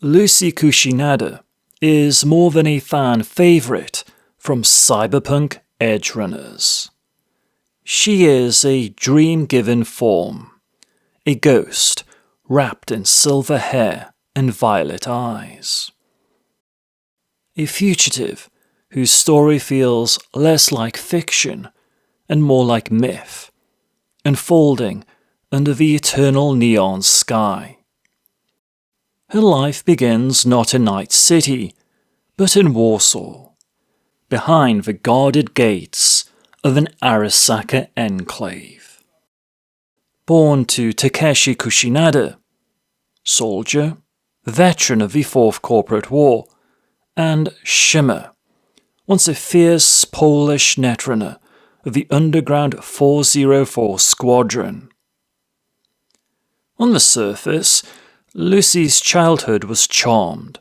Lucy Kushinada is more than a fan favourite from Cyberpunk Edgerunners. She is a dream-given form, a ghost wrapped in silver hair and violet eyes. A fugitive whose story feels less like fiction and more like myth, unfolding under the eternal neon sky. Her life begins not in Night City, but in Warsaw, behind the guarded gates of an Arasaka enclave. Born to Takeshi Kushinada, soldier, veteran of the Fourth Corporate War, and Shimmer, once a fierce Polish netrunner of the underground 404 Squadron. On the surface, Lucy's childhood was charmed.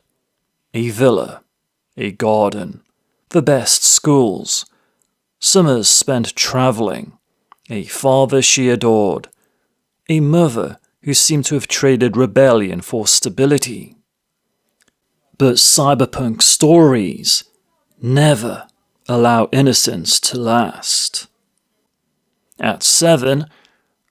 A villa, a garden, the best schools, summers spent travelling, a father she adored, a mother who seemed to have traded rebellion for stability. But cyberpunk stories never allow innocence to last. At 7,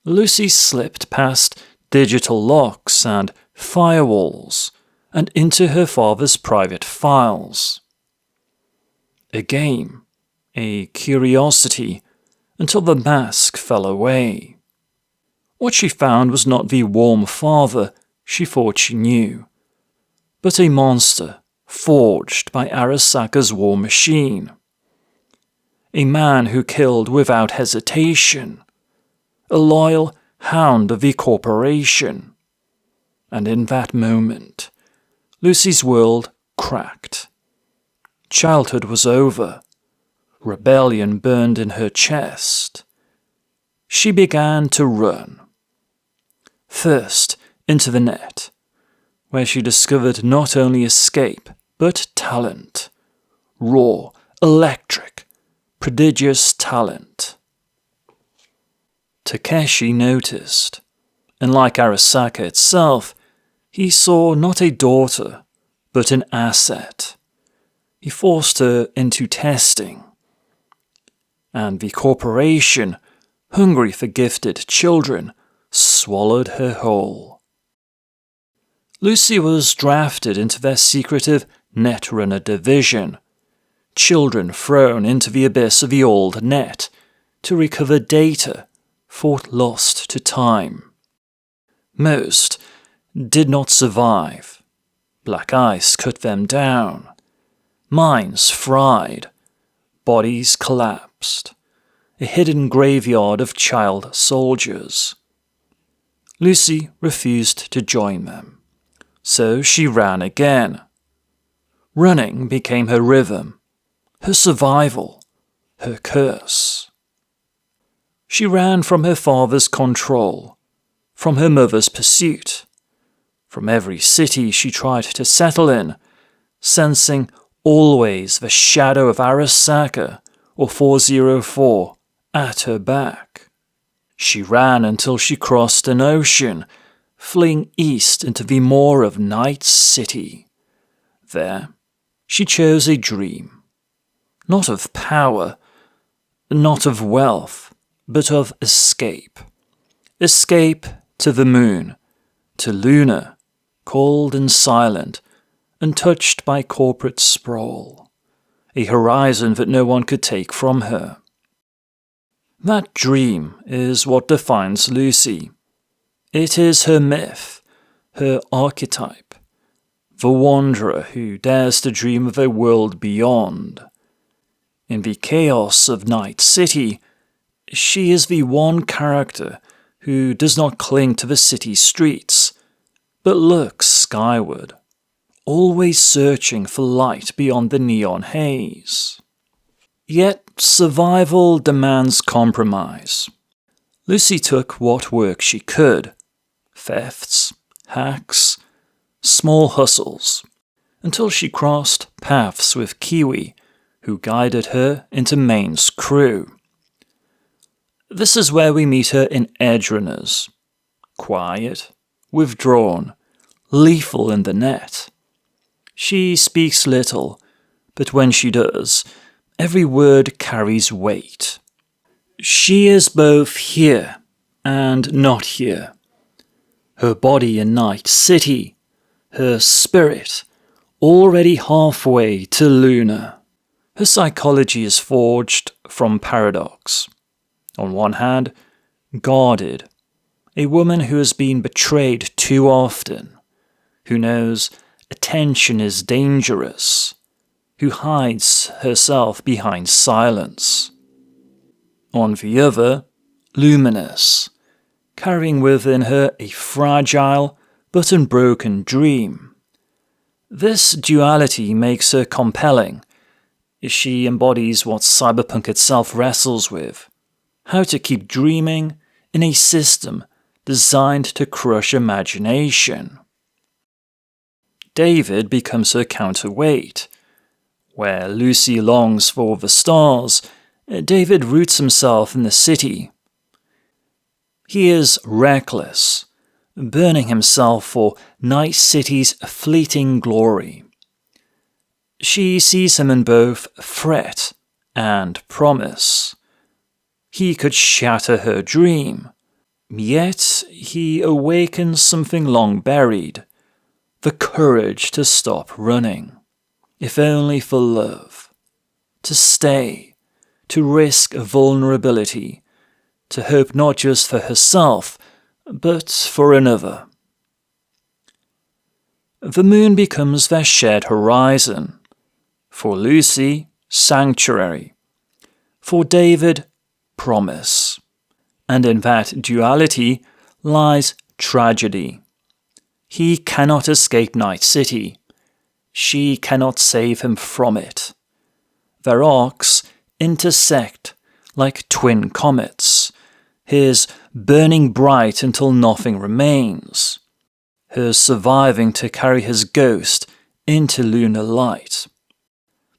Lucy slipped past digital locks and firewalls and into her father's private files. A game, a curiosity, until the mask fell away. What she found was not the warm father she thought she knew, but a monster forged by Arasaka's war machine. A man who killed without hesitation, a loyal hound of the corporation. And in that moment, Lucy's world cracked. Childhood was over. Rebellion burned in her chest. She began to run. First, into the net, where she discovered not only escape, but talent. Raw, electric, prodigious talent. Takeshi noticed, and like Arasaka itself, he saw not a daughter, but an asset. He forced her into testing. And the corporation, hungry for gifted children, swallowed her whole. Lucy was drafted into their secretive netrunner division, children thrown into the abyss of the old net to recover data thought lost to time. Most did not survive. Black ice cut them down. Minds fried. Bodies collapsed. A hidden graveyard of child soldiers. Lucy refused to join them, so she ran again. Running became her rhythm, her survival, her curse. She ran from her father's control, from her mother's pursuit, from every city she tried to settle in, sensing always the shadow of Arasaka or 404 at her back. She ran until she crossed an ocean, fleeing east into the maw of Night City. There, she chose a dream, not of power, not of wealth, but of escape. Escape to the moon, to Luna, cold and silent, untouched by corporate sprawl, a horizon that no one could take from her. That dream is what defines Lucy. It is her myth, her archetype, the wanderer who dares to dream of a world beyond. In the chaos of Night City, she is the one character who does not cling to the city streets, but looks skyward, always searching for light beyond the neon haze. Yet survival demands compromise. Lucy took what work she could, thefts, hacks, small hustles, until she crossed paths with Kiwi, who guided her into Maine's crew. This is where we meet her in Edgerunners. Quiet, withdrawn, lethal in the net, She speaks little, but when she does, every word carries weight. She is both here and not here. Her body in Night City, her spirit already halfway to Luna. Her psychology is forged from paradox. On one hand, guarded, a woman who has been betrayed too often, who knows attention is dangerous, who hides herself behind silence. On the other, luminous, carrying within her a fragile but unbroken dream. This duality makes her compelling. She embodies what cyberpunk itself wrestles with: how to keep dreaming in a system designed to crush imagination. David becomes her counterweight. Where Lucy longs for the stars, David roots himself in the city. He is reckless, burning himself for Night City's fleeting glory. She sees him in both threat and promise. He could shatter her dream, yet he awakens something long buried, the courage to stop running, if only for love, to stay, to risk vulnerability, to hope not just for herself, but for another. The moon becomes their shared horizon. For Lucy, sanctuary. For David, promise. And in that duality lies tragedy. He cannot escape Night City. She cannot save him from it. Their arcs intersect like twin comets, his burning bright until nothing remains, hers surviving to carry his ghost into lunar light.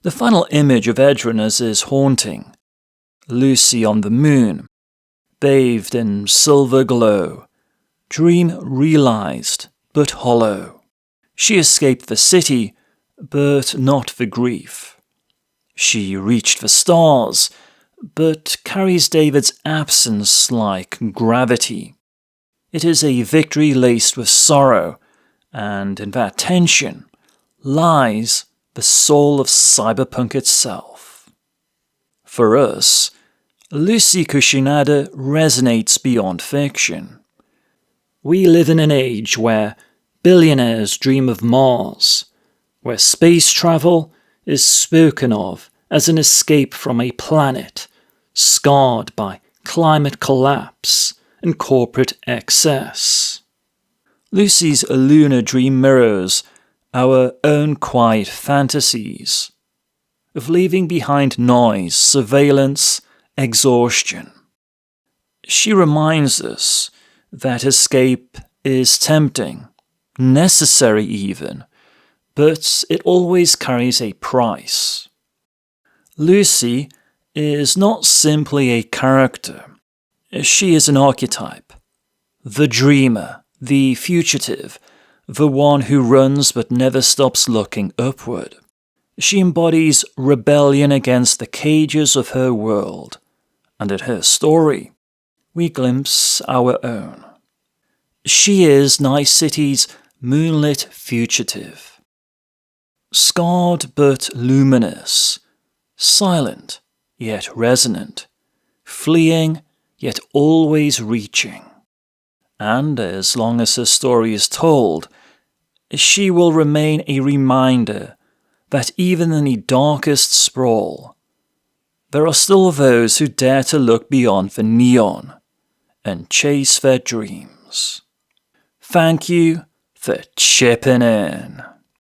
The final image of Edgerunners is haunting. Lucy on the moon, bathed in silver glow, dream realized but hollow. She escaped the city, but not the grief. She reached the stars, but carries David's absence like gravity. It is a victory laced with sorrow, and in that tension lies the soul of cyberpunk itself. For us, Lucy Kushinada resonates beyond fiction. We live in an age where billionaires dream of Mars, where space travel is spoken of as an escape from a planet scarred by climate collapse and corporate excess. Lucy's lunar dream mirrors our own quiet fantasies of leaving behind noise, surveillance, exhaustion. She reminds us that escape is tempting, necessary even, but it always carries a price. Lucy is not simply a character. She is an archetype. The dreamer, the fugitive, the one who runs but never stops looking upward. She embodies rebellion against the cages of her world, and in her story, we glimpse our own. She is Night City's moonlit fugitive. Scarred but luminous, silent yet resonant, fleeing yet always reaching. And as long as her story is told, she will remain a reminder that even in the darkest sprawl, there are still those who dare to look beyond the neon and chase their dreams. Thank you for chipping in.